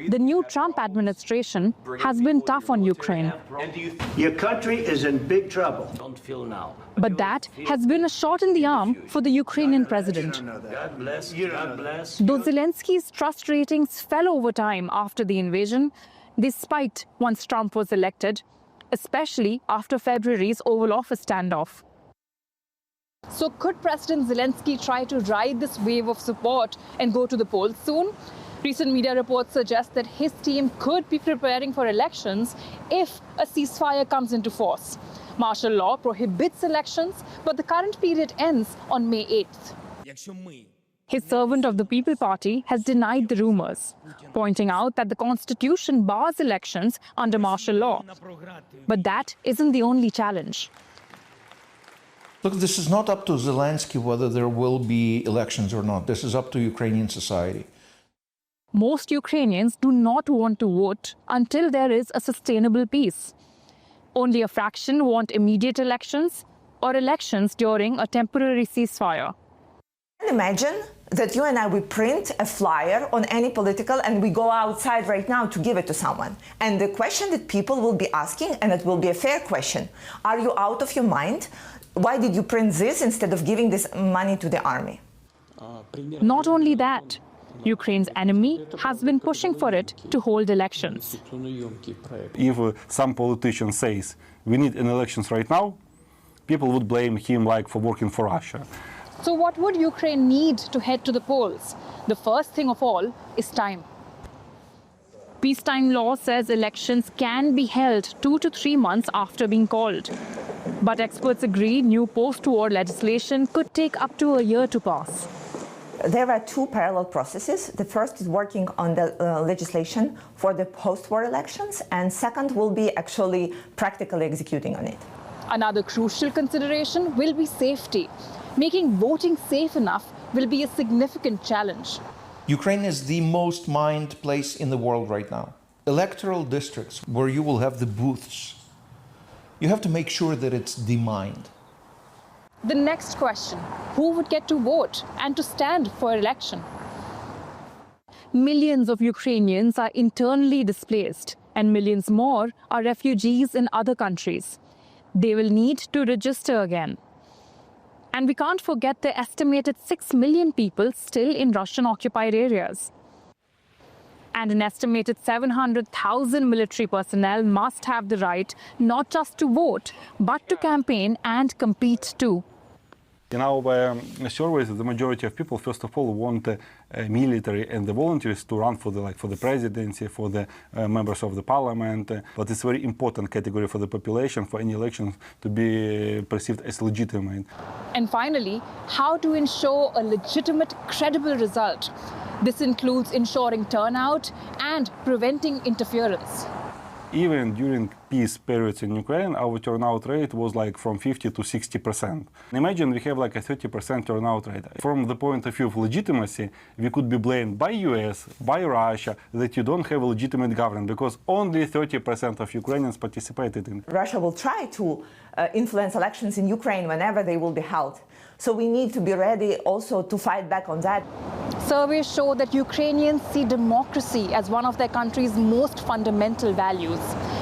the new Trump administration has been tough on Ukraine. Your country is in big trouble. But that has been a shot in the arm for the Ukrainian president. God bless you. God bless. Though Zelensky's trust ratings fell over time after the invasion, they spiked once Trump was elected, especially after February's Oval Office standoff. So could President Zelenskyy try to ride this wave of support and go to the polls soon? Recent media reports suggest that his team could be preparing for elections if a ceasefire comes into force. Martial law prohibits elections, but the current period ends on May 8th. His servant of the People Party has denied the rumors, pointing out that the constitution bars elections under martial law. But that isn't the only challenge. Look, this is not up to Zelenskyy whether there will be elections or not. This is up to Ukrainian society. Most Ukrainians do not want to vote until there is a sustainable peace. Only a fraction want immediate elections or elections during a temporary ceasefire. Imagine that you and I, we print a flyer on any political and we go outside right now to give it to someone. And the question that people will be asking, and it will be a fair question, are you out of your mind? Why did you print this instead of giving this money to the army? Not only that, Ukraine's enemy has been pushing for it to hold elections. If some politician says we need an elections right now, people would blame him like for working for Russia. So what would Ukraine need to head to the polls? The first thing of all is time. Peacetime law says elections can be held 2 to 3 months after being called. But experts agree new post-war legislation could take up to a year to pass. There are two parallel processes. The first is working on the legislation for the post-war elections, and second will be actually practically executing on it. Another crucial consideration will be safety. Making voting safe enough will be a significant challenge. Ukraine is the most mined place in the world right now. Electoral districts where you will have the booths, you have to make sure that it's demined. The next question, who would get to vote and to stand for election? Millions of Ukrainians are internally displaced, and millions more are refugees in other countries. They will need to register again. And we can't forget the estimated 6 million people still in Russian-occupied areas. And an estimated 700,000 military personnel must have the right not just to vote, but to campaign and compete too. In our surveys, the majority of people, first of all, want the military and the volunteers to run for the presidency, for the members of the parliament. But it's a very important category for the population, for any elections to be perceived as legitimate. And finally, how to ensure a legitimate, credible result. This includes ensuring turnout and preventing interference. Even during peace periods in Ukraine, our turnout rate was like from 50 to 60%. Imagine we have like a 30% turnout rate. From the point of view of legitimacy, we could be blamed by US, by Russia, that you don't have a legitimate government, because only 30% of Ukrainians participated in it. Russia will try to influence elections in Ukraine whenever they will be held. So we need to be ready also to fight back on that. Surveys show that Ukrainians see democracy as one of their country's most fundamental values.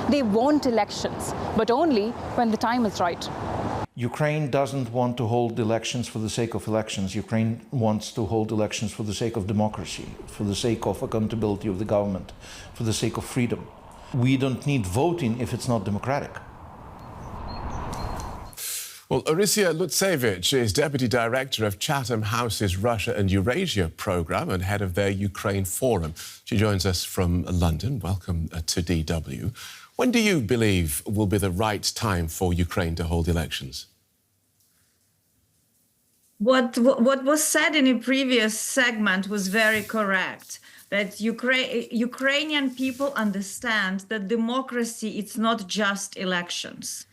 They want elections, but only when the time is right. Ukraine doesn't want to hold elections for the sake of elections. Ukraine wants to hold elections for the sake of democracy, for the sake of accountability of the government, for the sake of freedom. We don't need voting if it's not democratic. Well, Orysia Lutsevych is Deputy Director of Chatham House's Russia and Eurasia programme and head of their Ukraine Forum. She joins us from London. Welcome to DW. When do you believe will be the right time for Ukraine to hold elections? What was said in a previous segment was very correct. That Ukrainian people understand that democracy, it's not just elections.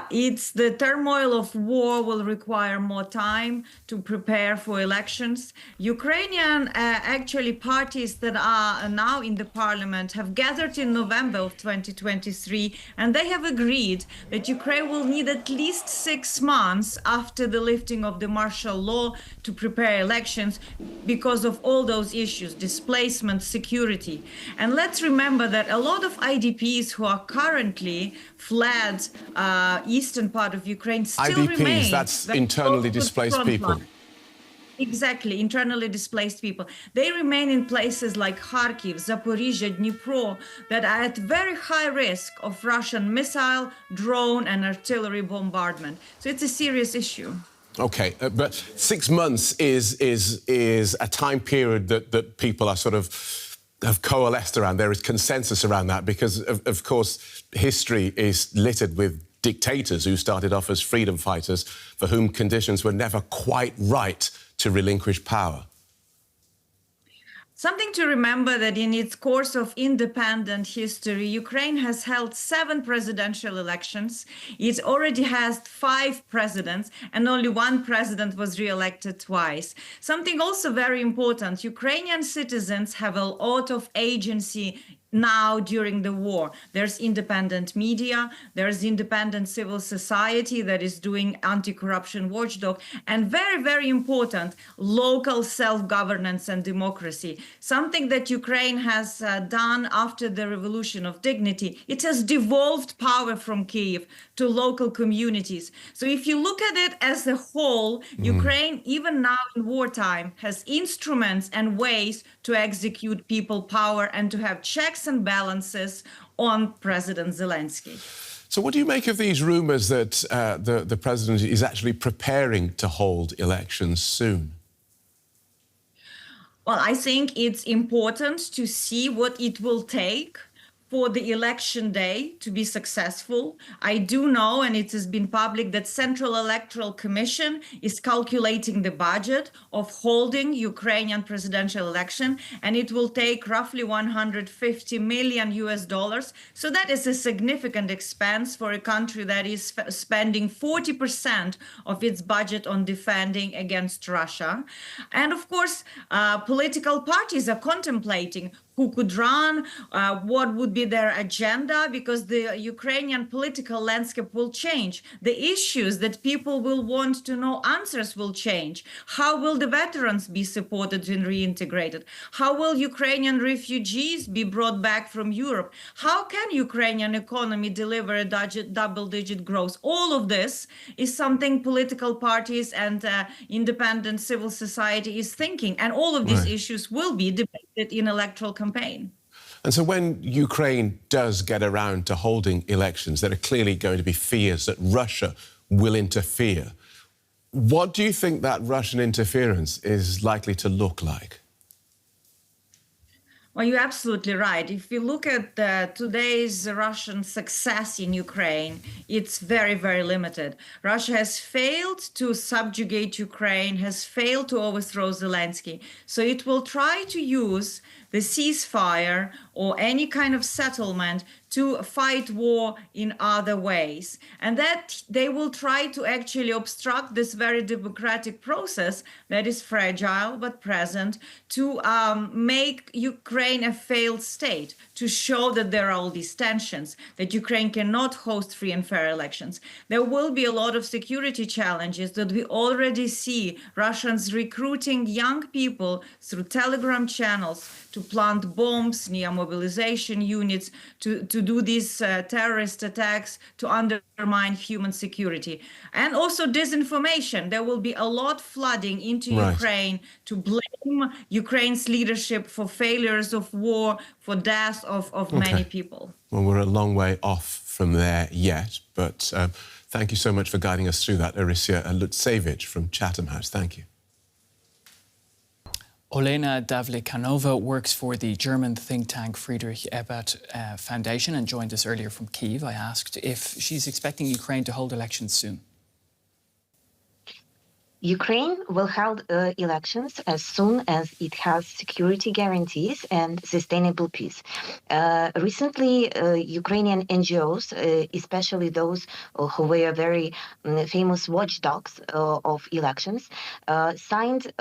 It's the turmoil of war will require more time to prepare for elections. Ukrainian actually parties that are now in the parliament have gathered in November of 2023, and they have agreed that Ukraine will need at least 6 months after the lifting of the martial law to prepare elections because of all those issues, displacement security. And let's remember that a lot of IDPs who are currently fled eastern part of Ukraine still remain. IDPs, that's internally displaced people. Exactly, internally displaced people. They remain in places like Kharkiv, Zaporizhia, Dnipro, that are at very high risk of Russian missile, drone, and artillery bombardment. So it's a serious issue. Okay, but 6 months is a time period that people are sort of have coalesced around. There is consensus around that because, of course, history is littered with dictators who started off as freedom fighters for whom conditions were never quite right to relinquish power. Something to remember that in its course of independent history, Ukraine has held 7 presidential elections. It already has 5 presidents, and only 1 president was re-elected twice. Something also very important, Ukrainian citizens have a lot of agency now during the war. There's independent media, there's independent civil society that is doing anti-corruption watchdog, and very, very important, local self-governance and democracy. Something that Ukraine has done after the Revolution of Dignity. It has devolved power from Kyiv to local communities. So if you look at it as a whole, Ukraine, even now in wartime, has instruments and ways to execute people power and to have checks and balances on President Zelenskyy. So what do you make of these rumours that the president is actually preparing to hold elections soon? Well, I think it's important to see what it will take for the election day to be successful. I do know, and it has been public, that Central Electoral Commission is calculating the budget of holding Ukrainian presidential election, and it will take roughly $150 million US. So that is a significant expense for a country that is spending 40% of its budget on defending against Russia. And of course, political parties are contemplating who could run, what would be their agenda, because the Ukrainian political landscape will change. The issues that people will want to know answers will change. How will the veterans be supported and reintegrated? How will Ukrainian refugees be brought back from Europe? How can Ukrainian economy deliver a double-digit growth? All of this is something political parties and independent civil society is thinking. And all of these issues will be debated in electoral campaign. And so when Ukraine does get around to holding elections, there are clearly going to be fears that Russia will interfere. What do you think that Russian interference is likely to look like? Well, you're absolutely right. If you look at today's Russian success in Ukraine, it's very, very limited. Russia has failed to subjugate Ukraine, has failed to overthrow Zelenskyy. So it will try to use the ceasefire or any kind of settlement to fight war in other ways. And that they will try to actually obstruct this very democratic process that is fragile but present, to make Ukraine a failed state, to show that there are all these tensions, that Ukraine cannot host free and fair elections. There will be a lot of security challenges that we already see Russians recruiting young people through Telegram channels to plant bombs near mobilization units, to do these terrorist attacks, to undermine human security. And also disinformation. There will be a lot flooding into Ukraine to blame Ukraine's leadership for failures of war, for death of many people. Well, we're a long way off from there yet, but thank you so much for guiding us through that, Orysia Lutsevych from Chatham House. Thank you. Olena Davlikanova works for the German think tank Friedrich Ebert Foundation and joined us earlier from Kyiv. I asked if she's expecting Ukraine to hold elections soon. Ukraine will hold elections as soon as it has security guarantees and sustainable peace. Recently, Ukrainian NGOs, especially those who were very famous watchdogs of elections, signed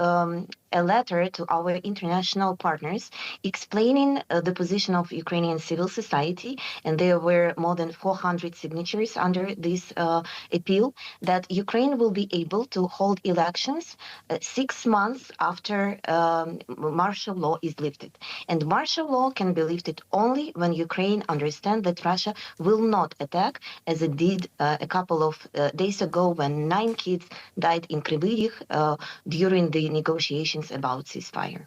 a letter to our international partners explaining the position of Ukrainian civil society, and there were more than 400 signatures under this appeal, that Ukraine will be able to hold elections 6 months after martial law is lifted. And martial law can be lifted only when Ukraine understands that Russia will not attack, as it did a couple of days ago when 9 kids died in Friedrich during the negotiations about ceasefire.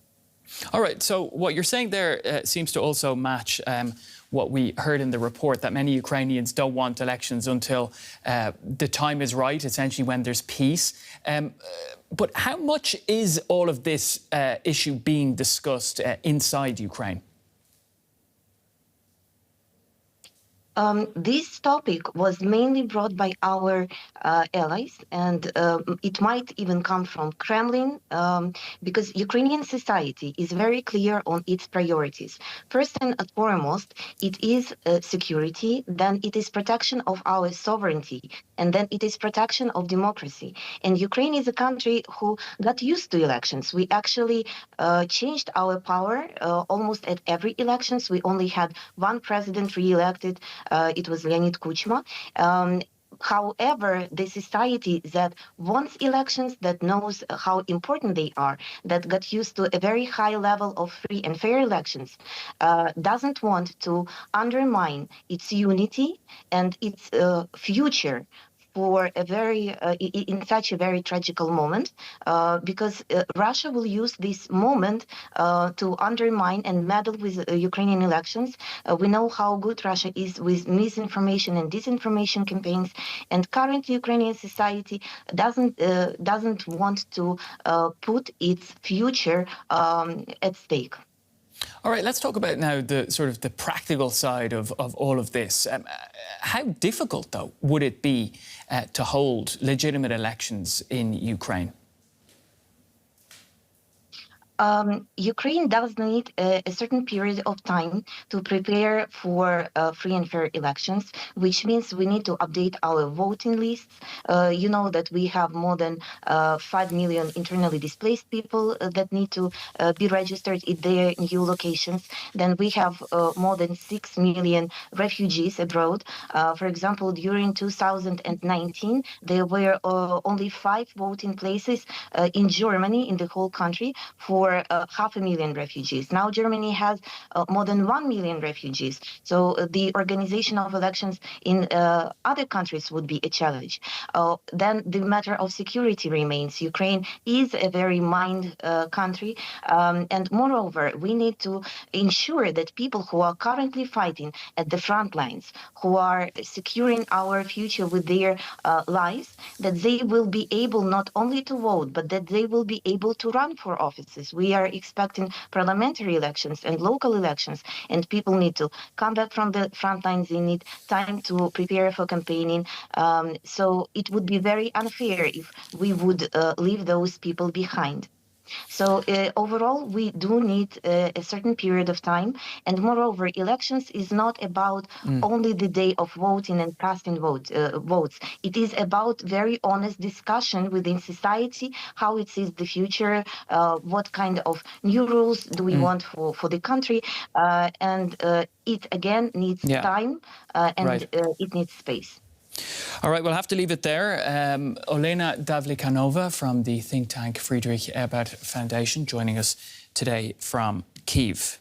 All right, so what you're saying there seems to also match what we heard in the report, that many Ukrainians don't want elections until the time is right, essentially when there's peace. But how much is all of this issue being discussed inside Ukraine? This topic was mainly brought by our allies, and it might even come from Kremlin, because Ukrainian society is very clear on its priorities. First and foremost, it is security, then it is protection of our sovereignty, and then it is protection of democracy. And Ukraine is a country who got used to elections. We actually changed our power almost at every elections. We only had one president re-elected. It was Leonid Kuchma. However, the society that wants elections, that knows how important they are, that got used to a very high level of free and fair elections, doesn't want to undermine its unity and its future for a very in such a very tragical moment, because Russia will use this moment to undermine and meddle with Ukrainian elections. We know how good Russia is with misinformation and disinformation campaigns, and currently Ukrainian society doesn't want to put its future at stake. All right, let's talk about now the sort of the practical side of all of this. How difficult, though, would it be to hold legitimate elections in Ukraine? Ukraine does need a certain period of time to prepare for free and fair elections, which means we need to update our voting lists. You know that we have more than 5 million internally displaced people that need to be registered in their new locations. Then we have more than 6 million refugees abroad. For example, during 2019, there were only 5 voting places in Germany, in the whole country, for 500,000 refugees. Now Germany has more than 1 million refugees. So the organization of elections in other countries would be a challenge. Then the matter of security remains. Ukraine is a very mined country. And moreover, we need to ensure that people who are currently fighting at the front lines, who are securing our future with their lives, that they will be able not only to vote, but that they will be able to run for offices. We are expecting parliamentary elections and local elections, and people need to come back from the front lines. They need time to prepare for campaigning. So it would be very unfair if we would leave those people behind. So overall, we do need a certain period of time. And moreover, elections is not about only the day of voting and casting votes. It is about very honest discussion within society, how it sees the future, what kind of new rules do we want for the country. And it, again, needs time and it needs space. All right, we'll have to leave it there. Olena Davlikanova from the think tank Friedrich Ebert Foundation joining us today from Kyiv.